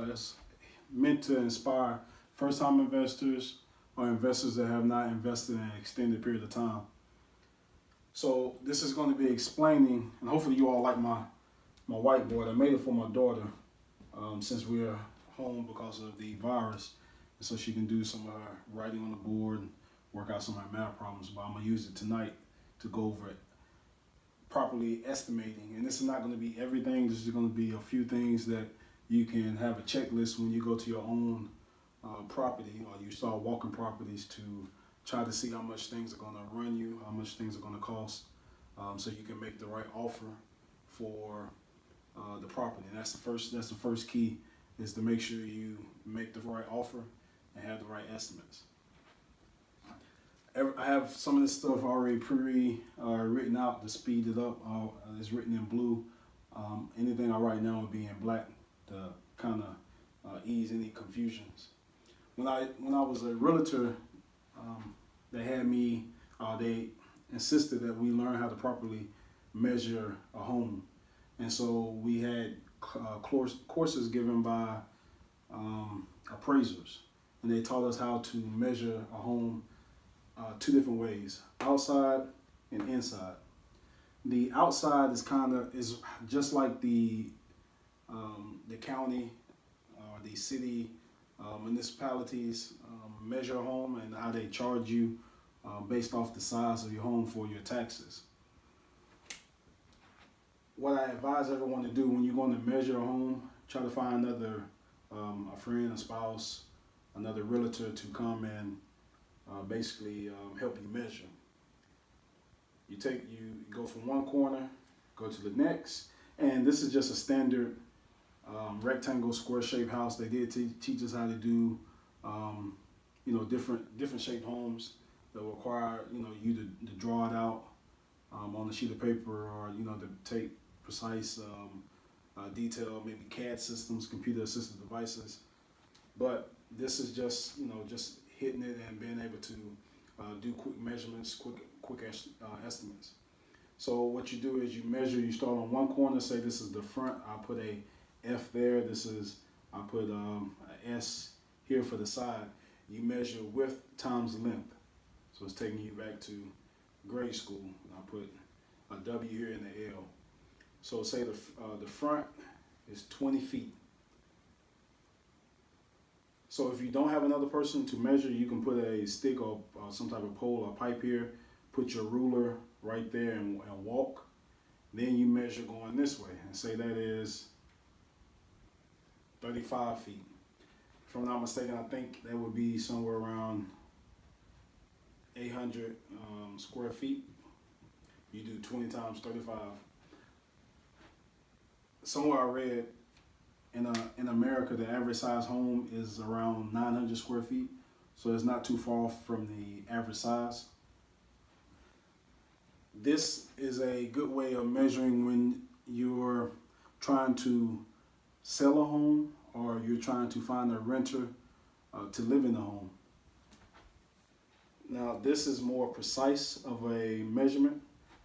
it's meant to inspire first-time investors or investors that have not invested in an extended period of time. So this is going to be explaining, and hopefully you all like my whiteboard. I made it for my daughter since we're home because of the virus, and so she can do some of her writing on the board and work out some of her math problems. But I'm going to use it tonight to go over it, properly estimating. And this is not going to be everything. This is going to be a few things that you can have a checklist when you go to your own property, or you start walking properties, to try to see how much things are going to run you, how much things are going to cost, so you can make the right offer for the property. And that's the first key, is to make sure you make the right offer and have the right estimates. I have some of this stuff already written out to speed it up. It's written in blue. Anything I write now will be in black to kind of ease any confusions. When I was a realtor, they insisted that we learn how to properly measure a home. And so we had courses given by appraisers, and they taught us how to measure a home two different ways: outside and inside. The outside is just like the county or the city municipalities measure a home, and how they charge you based off the size of your home for your taxes. What I advise everyone to do when you're going to measure a home, try to find another a friend, a spouse, another realtor to come and basically help you measure. You go from one corner, go to the next, and this is just a standard rectangle, square shaped house. They did teach us how to do different shaped homes that require you to draw it out on a sheet of paper, or to take precise detail, maybe CAD systems, computer assisted devices. But this is just hitting it and being able to do quick measurements, quick estimates. So what you do is you measure. You start on one corner. Say this is the front. I put a F there. I put a S here for the side. You measure width times length. So it's taking you back to grade school. I put a W here and the L. So say the front is 20 feet. So if you don't have another person to measure, you can put a stick or some type of pole or pipe here, put your ruler right there and walk. Then you measure going this way and say that is 35 feet. If I'm not mistaken, I think that would be somewhere around 800 square feet. You do 20 times 35. Somewhere I read in America, the average size home is around 900 square feet. So it's not too far from the average size. This is a good way of measuring when you're trying to sell a home, or you're trying to find a renter to live in the home. Now this is more precise of a measurement,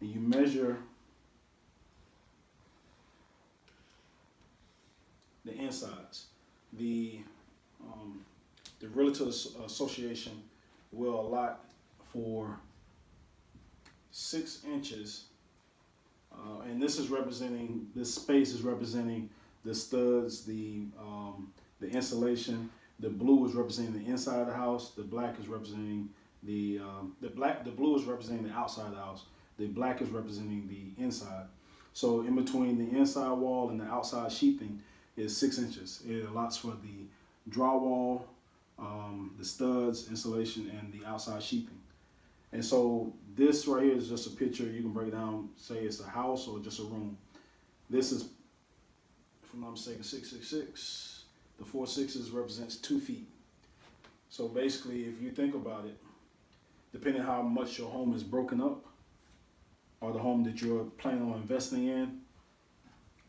and you measure the insides. The Realtors Association will allot for 6 inches, and this space is representing the studs, the insulation. The blue is representing the inside of the house. The black is representing the blue is representing the outside of the house. The black is representing the inside. So in between the inside wall and the outside sheathing is 6 inches. It allots for the drywall, the studs, insulation, and the outside sheathing. And so this right here is just a picture. You can break it down, say it's a house or just a room. This is, if I'm not mistaken, 666. The 4 sixes represents 2 feet. So basically, if you think about it, depending how much your home is broken up, or the home that you're planning on investing in,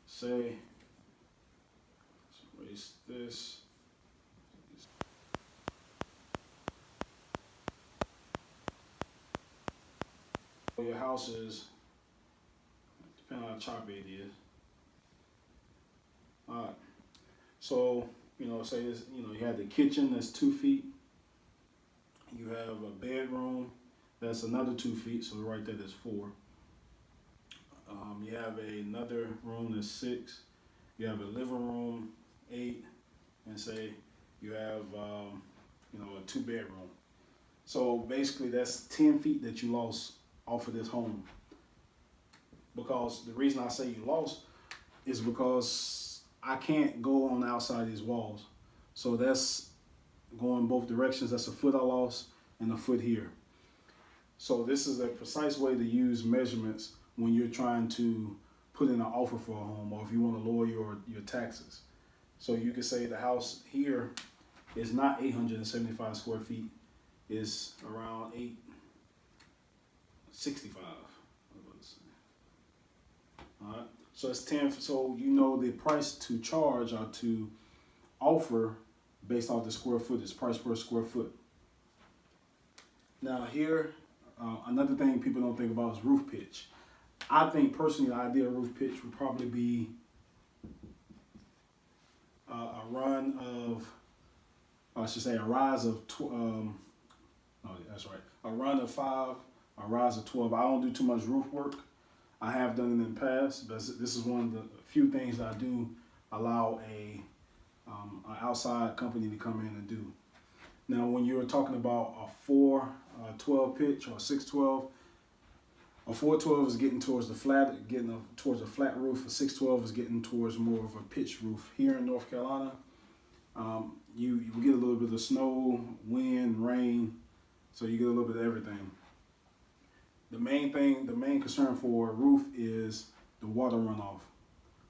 say, let's erase this. Your house is, depending on how choppy it is. All right. So, say this, you have the kitchen that's 2 feet. You have a bedroom that's another 2 feet, so right there there's 4. You have another room that's 6. You have a living room, 8, and say you have a 2 bedroom. So basically that's 10 feet that you lost off of this home. Because the reason I say you lost is because I can't go on the outside of these walls. So that's going both directions. That's a foot I lost and a foot here. So this is a precise way to use measurements when you're trying to put in an offer for a home, or if you want to lower your taxes. So you could say the house here is not 875 square feet. It's around 865. All right. So it's 10. So the price to charge or to offer based off the square footage, price per square foot. Now here, another thing people don't think about is roof pitch. I think personally the ideal roof pitch would probably be a run of, I should say a rise of, no, that's right, a run of 5, a rise of 12. I don't do too much roof work. I have done it in the past, but this is one of the few things that I do allow an outside company to come in and do. Now, when you're talking about a 4-12 pitch or 6-12, a 4-12 is getting towards the flat, towards a flat roof. A 6-12 is getting towards more of a pitched roof. Here in North Carolina, you get a little bit of snow, wind, rain, so you get a little bit of everything. The main concern for a roof is the water runoff.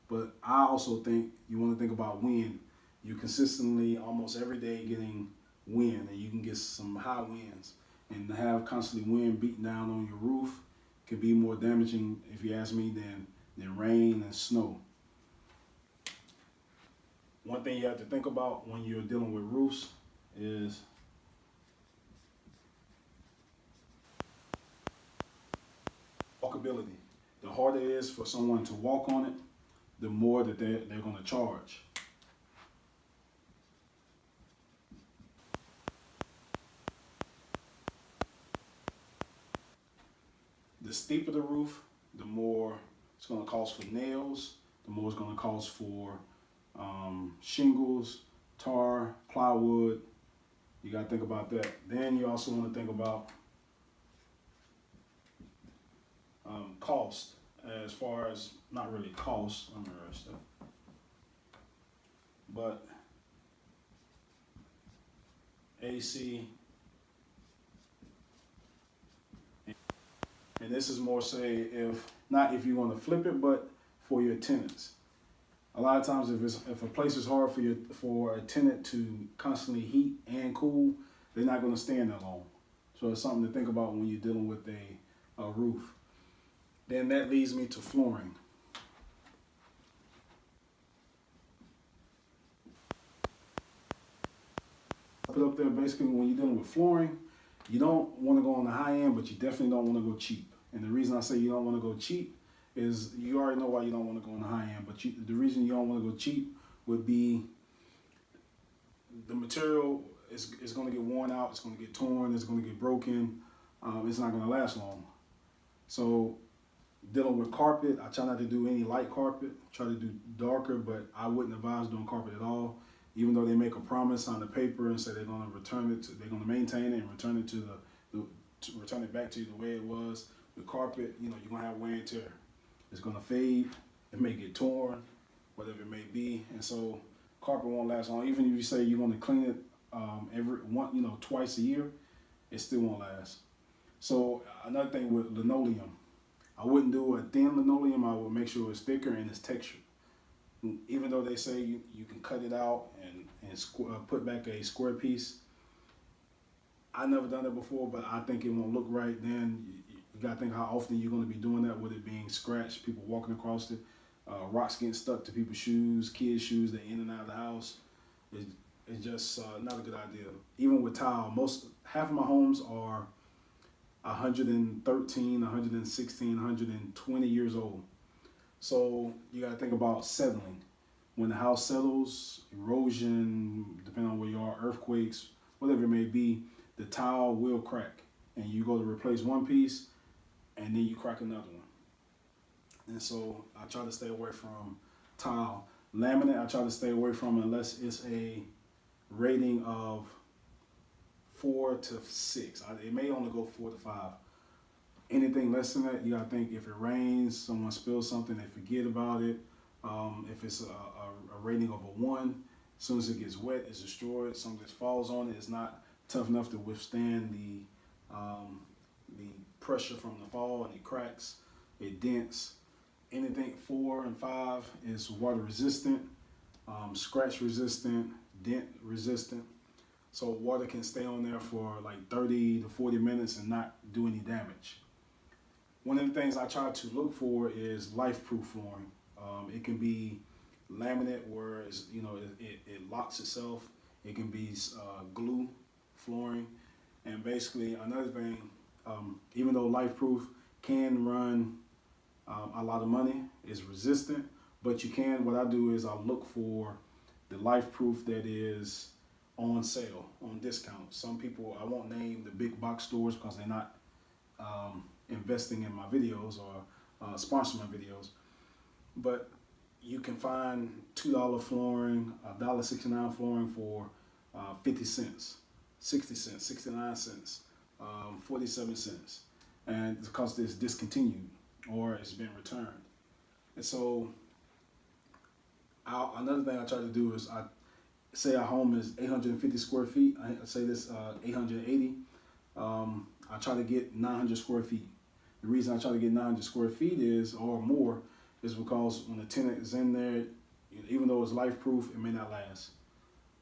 But I also think you want to think about wind. You consistently, almost every day, getting wind, and you can get some high winds. And to have constantly wind beating down on your roof can be more damaging, if you ask me, than rain and snow. One thing you have to think about when you're dealing with roofs is walkability. The harder it is for someone to walk on it, the more that they're going to charge. The steeper the roof, the more it's going to cost for nails, the more it's going to cost for shingles, tar, plywood. You got to think about that. Then you also want to think about cost, as far as, not really cost, let me erase that, but AC, and this is more say if you want to flip it, but for your tenants. A lot of times if a place is hard for a tenant to constantly heat and cool, they're not going to stand that long. So it's something to think about when you're dealing with a roof. Then that leads me to flooring. I put up there basically when you're dealing with flooring, you don't want to go on the high end, but you definitely don't want to go cheap. And the reason I say you don't want to go cheap is you already know why you don't want to go on the high end, but the reason you don't want to go cheap would be the material is going to get worn out, it's going to get torn, it's going to get broken, it's not going to last long. So dealing with carpet, I try not to do any light carpet, try to do darker, but I wouldn't advise doing carpet at all. Even though they make a promise on the paper and say they're going to return it, they're going to maintain it and return it return it back to you the way it was. With carpet, you're going to have wear and tear. It's going to fade, it may get torn, whatever it may be, and so carpet won't last long. Even if you say you're going to clean it twice a year, it still won't last. So another thing with linoleum, I wouldn't do a thin linoleum. I would make sure it's thicker and it's textured. Even though they say you can cut it out and put back a square piece, I've never done that before, but I think it won't look right. Then you got to think how often you're going to be doing that, with it being scratched, people walking across it, rocks getting stuck to people's shoes, kids' shoes, they're in and out of the house. It's just not a good idea. Even with tile, half of my homes are 113, 116, 120 years old. So you got to think about settling. when the house settles, erosion, depending on where you are, earthquakes, whatever it may be, the tile will crack. And you go to replace one piece, and then you crack another one. And so I try to stay away from tile. Laminate, I try to stay away from unless it's a rating of 4 to 6. It may only go 4 to 5. Anything less than that, you gotta think if it rains, someone spills something, they forget about it. If it's a rating of a 1, as soon as it gets wet, it's destroyed. Something that falls on it is not tough enough to withstand the pressure from the fall, and it cracks, it dents. Anything 4 and 5 is water resistant, scratch resistant, dent resistant. So water can stay on there for like 30 to 40 minutes and not do any damage. One of the things I try to look for is Lifeproof flooring. It can be laminate where it's, it locks itself. It can be glue flooring. And basically another thing, even though Lifeproof can run a lot of money, it's resistant, but you can, what I do is I look for the Lifeproof that is on sale, on discount. Some people, I won't name the big box stores because they're not investing in my videos or sponsoring my videos, but you can find $2 flooring, $1.69 flooring for 50 cents, 60 cents, 69 cents, 47 cents, and it's because it's discontinued or it's been returned. And so another thing I try to do is, I say our home is 850 square feet. I say this 880. I try to get 900 square feet. The reason I try to get 900 square feet is, or more, is because when the tenant is in there, even though it's Lifeproof, it may not last.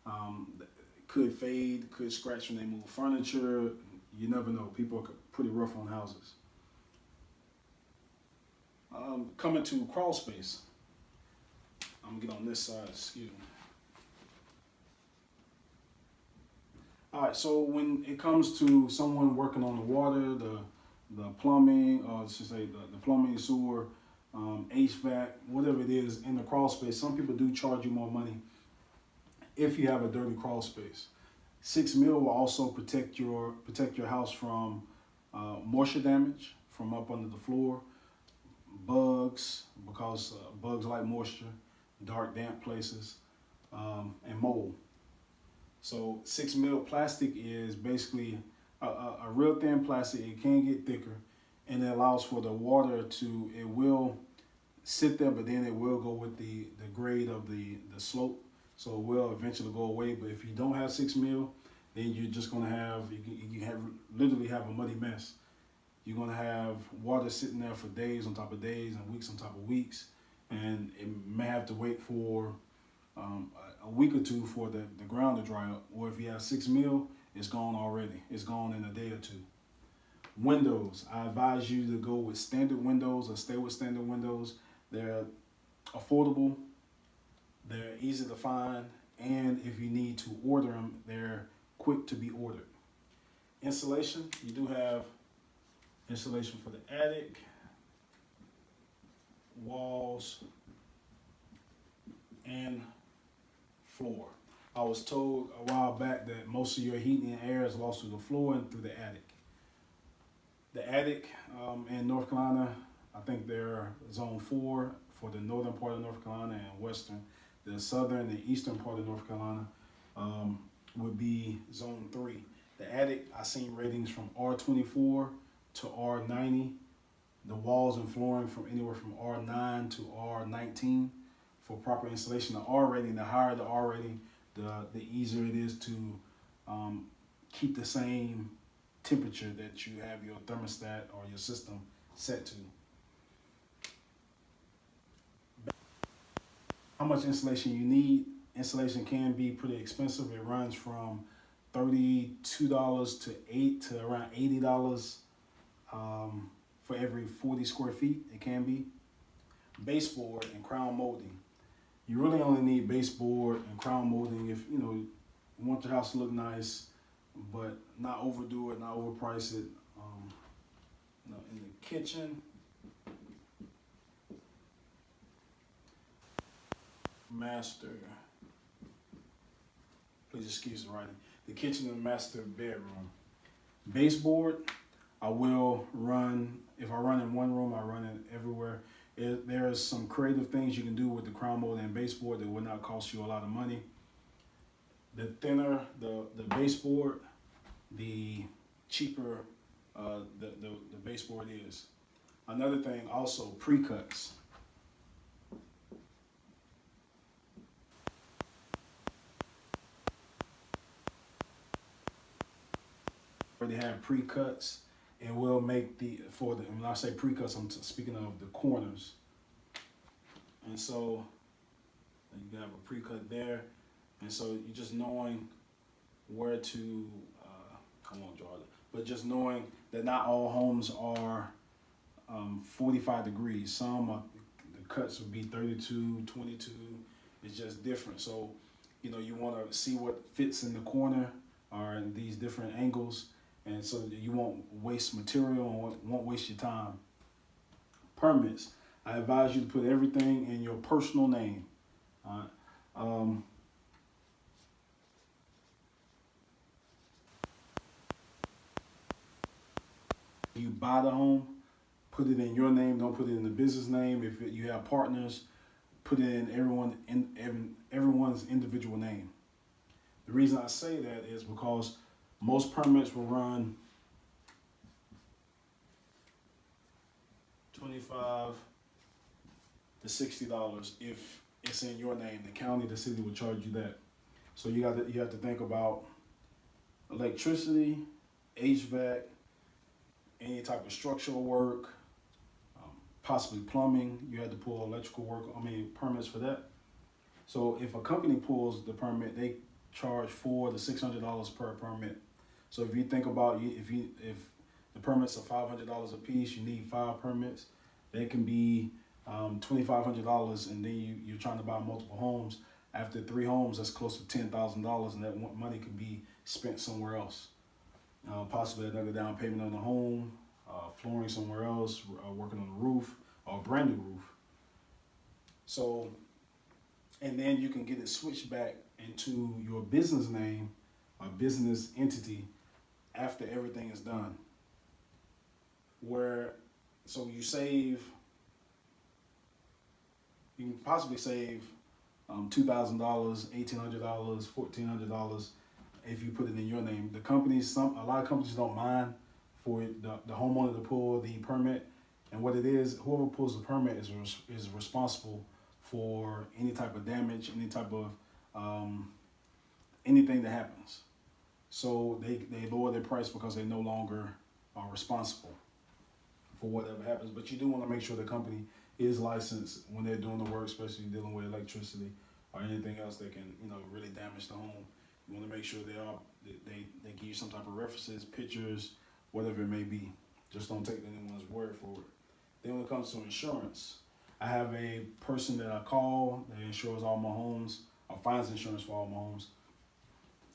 It could fade, could scratch when they move furniture. You never know. People are pretty rough on houses. Coming to crawl space. I'm gonna get on this side, excuse me. All right, so when it comes to someone working on the water, the plumbing, or I should say the plumbing, sewer, HVAC, whatever it is in the crawl space, some people do charge you more money if you have a dirty crawl space. 6 mil will also protect your house from moisture damage from up under the floor, bugs, because bugs like moisture, dark, damp places, and mold. So 6 mil plastic is basically a real thin plastic. It can get thicker, and it allows for the water to, it will sit there, but then it will go with the grade of the slope. So it will eventually go away. But if you don't have 6 mil, then you're just gonna have, literally have a muddy mess. You're gonna have water sitting there for days on top of days and weeks on top of weeks, and it may have to wait for a week or two for the ground to dry up. Or if you have 6 mil, it's gone already. It's gone in a day or two. Windows, I advise you to go with standard windows or stay with standard windows. They're affordable, they're easy to find, and if you need to order them, they're quick to be ordered. Insulation, you do have insulation for the attic, walls, and floor. I was told a while back that most of your heating and air is lost through the floor and through the attic. The attic in North Carolina, I think they're zone 4 for the northern part of North Carolina and western. The southern and eastern part of North Carolina would be zone 3. The attic, I seen ratings from R24 to R90. The walls and flooring from anywhere from R9 to R19 for proper installation. The R rating, the higher the R rating, the easier it is to keep the same temperature that you have your thermostat or your system set to. How much insulation you need? Insulation can be pretty expensive. It runs from $32 to around $80 for every 40 square feet. It can be. Baseboard and crown molding. You really only need baseboard and crown molding if you want your house to look nice, but not overdo it, not overprice it. In the kitchen, master, please excuse the writing, the kitchen and master bedroom. Baseboard, I will run, if I run in one room, I run it everywhere. There's some creative things you can do with the crown mold and baseboard that will not cost you a lot of money. The thinner the baseboard, the cheaper the baseboard is. Another thing also, pre-cuts. Already have pre-cuts, and we'll make when I say pre-cuts, I'm speaking of the corners. And so you have a pre-cut there, and so you're just knowing where to, I won't draw it, but just knowing that not all homes are 45 degrees. Some the cuts would be 32, 22. It's just different. So, you want to see what fits in the corner or in these different angles, and so that you won't waste material and won't waste your time. Permits. I advise you to put everything in your personal name. You buy the home, put it in your name. Don't put it in the business name. If you have partners, put it in everyone's individual name. The reason I say that is because most permits will run $25 to $60 if it's in your name. The county, the city will charge you that. So you have to think about electricity, HVAC, any type of structural work, possibly plumbing. You have to pull electrical work. Permits for that. So if a company pulls the permit, they charge $400 to $600 per permit. So if you think about if the permits are $500 a piece, you need 5 permits. They can be $2,500, and then you're trying to buy multiple homes. After 3 homes, that's close to $10,000, and that money can be spent somewhere else. Possibly another down payment on the home, flooring somewhere else, working on the roof, or a brand new roof. So, and then you can get it switched back into your business name, or business entity, after everything is done. So you can possibly save $2,000, $1,800, $1,400 if you put it in your name. A lot of companies don't mind for the homeowner to pull the permit, and what it is, whoever pulls the permit is responsible for any type of damage, any type of anything that happens. So they lower their price because they no longer are responsible for whatever happens. But you do want to make sure the company is licensed when they're doing the work, especially dealing with electricity or anything else that can really damage the home. You want to make sure they give you some type of references, pictures, whatever it may be. Just don't take anyone's word for it. Then when it comes to insurance, I have a person that I call that insures all my homes, or finds insurance for all my homes.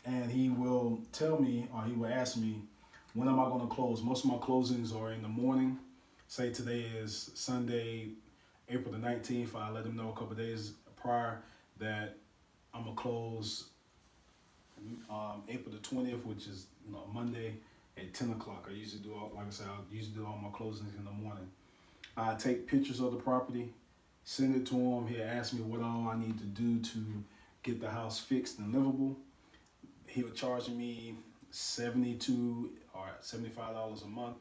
And he will tell me, or he will ask me, when am I going to close? Most of my closings are in the morning. Say today is Sunday, April the 19th. I let him know a couple of days prior that I'm going to close April the 20th, which is Monday at 10 o'clock. I usually do all my closings in the morning. I take pictures of the property, send it to him. He'll ask me what all I need to do to get the house fixed and livable. He'll charge me $72 or $75 a month.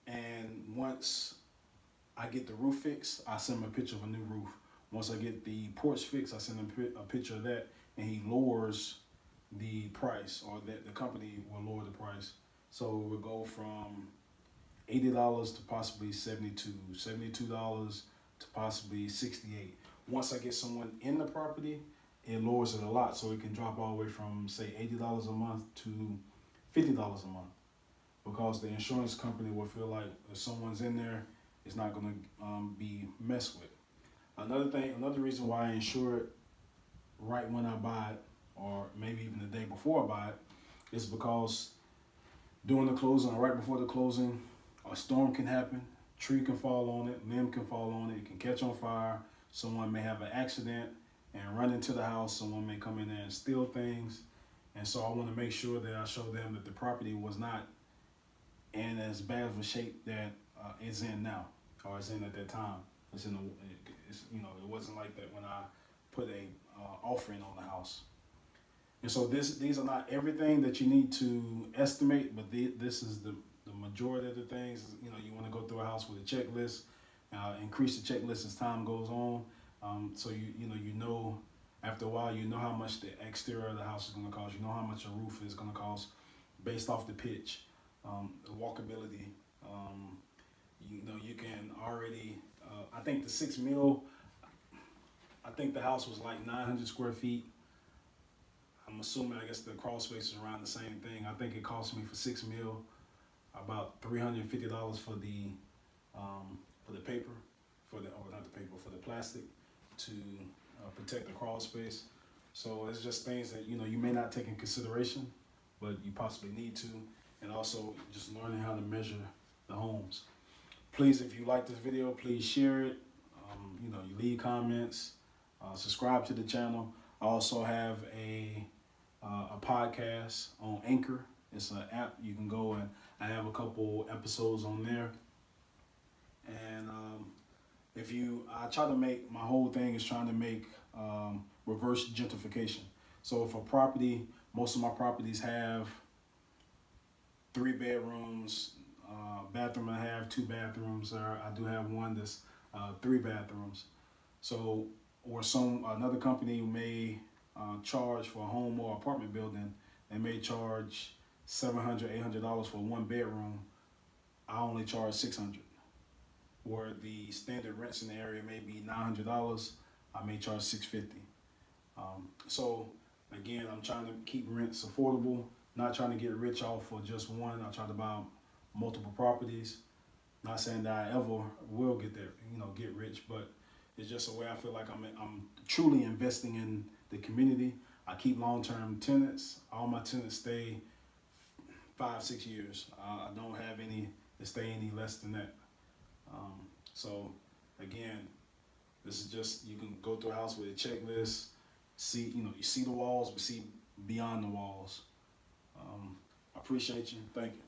And once I get the roof fixed, I send him a picture of a new roof. Once I get the porch fixed, I send him a picture of that, and he lowers the price, or the company will lower the price. So it will go from $80 to possibly $72 to possibly $68. Once I get someone in the property, it lowers it a lot, so it can drop all the way from, say, $80 a month to $50 a month, because the insurance company will feel like if someone's in there, it's not going to be messed with. Another reason why I insure it right when I buy it, or maybe even the day before I buy it, is because during the closing or right before the closing, a storm can happen, tree can fall on it, limb can fall on it, it can catch on fire. Someone may have an accident and run into the house. Someone may come in there and steal things. And so I want to make sure that I show them that the property was not in as bad of a shape that it's in now, or it's in at that time. It's in the, it wasn't like that when I put a offering on the house. And so these are not everything that you need to estimate, but this is the majority of the things. You want to go through a house with a checklist, increase the checklist as time goes on. So you know after a while, you know how much the exterior of the house is going to cost. You know how much a roof is going to cost based off the pitch, the walkability. You can already, I think the 6 mil, I think the house was like 900 square feet. I'm assuming, I guess the crawl space is around the same thing. I think it cost me for 6 mil about $350 for the paper, or not the paper, for the plastic to protect the crawl space. So it's just things that you may not take in consideration, but you possibly need to, and also just learning how to measure the homes. Please, if you like this video, please share it. You leave comments, subscribe to the channel. I also have a podcast on Anchor. It's an app you can go, and I have a couple episodes on there. And I try to make, my whole thing is trying to make reverse gentrification. So if a property, most of my properties have 3 bedrooms, bathroom and a half, 2 bathrooms, or I do have one that's 3 bathrooms. So, or another company may charge for a home or apartment building. They may charge $700, $800 for 1 bedroom. I only charge $600. Where the standard rents in the area may be $900, I may charge $650. So again, I'm trying to keep rents affordable, not trying to get rich off for just one. I try to buy multiple properties. Not saying that I ever will get there, get rich, but it's just a way I feel like I'm truly investing in the community. I keep long-term tenants. All my tenants stay 5-6 years. I don't have any that stay any less than that. So again, this is just, you can go through a house with a checklist, see, you see the walls, but see beyond the walls. I appreciate you. Thank you.